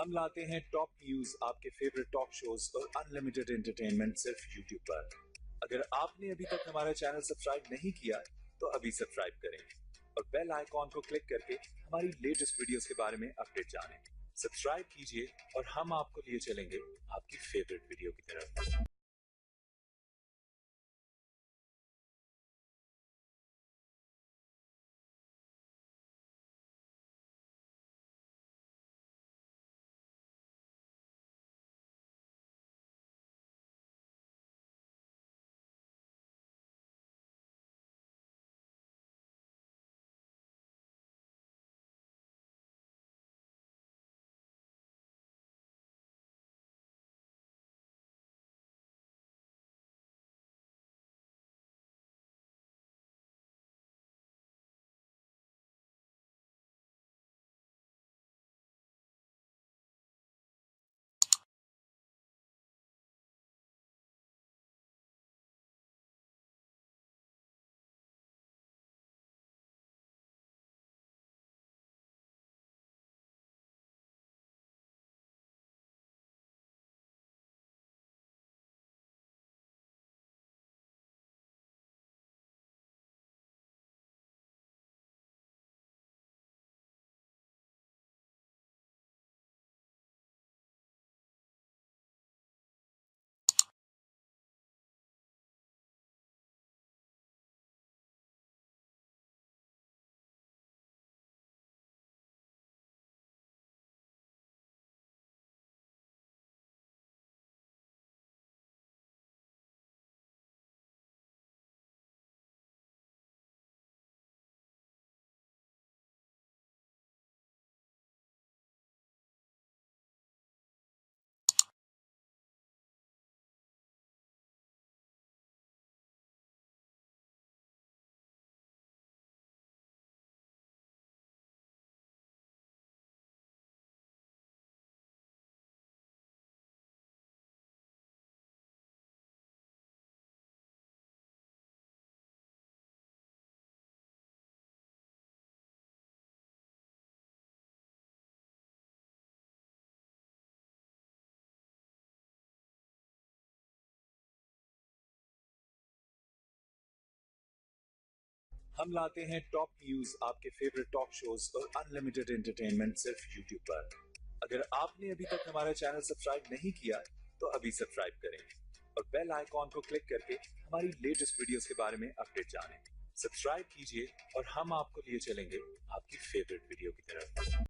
हम लाते हैं top news, आपके फेवरेट टॉक शोज और अनलिमिटेड एंटरटेनमेंट सिर्फ यूट्यूब पर। अगर आपने अभी तक हमारा चैनल सब्सक्राइब नहीं किया तो अभी सब्सक्राइब करें और बेल आइकॉन को क्लिक करके हमारी लेटेस्ट वीडियोस के बारे में अपडेट जानें। सब्सक्राइब कीजिए और हम आपको लिए चलेंगे आपकी फेवरेट वीडियो की तरफ। हम लाते हैं टॉप न्यूज, आपके फेवरेट टॉक शोज और अनलिमिटेड एंटरटेनमेंट सिर्फ यूट्यूब पर। अगर आपने अभी तक हमारा चैनल सब्सक्राइब नहीं किया तो अभी सब्सक्राइब करें और बेल आइकॉन को क्लिक करके हमारी लेटेस्ट वीडियोस के बारे में अपडेट जानें। सब्सक्राइब कीजिए और हम आपको लिए चलेंगे आपकी फेवरेट वीडियो की तरफ।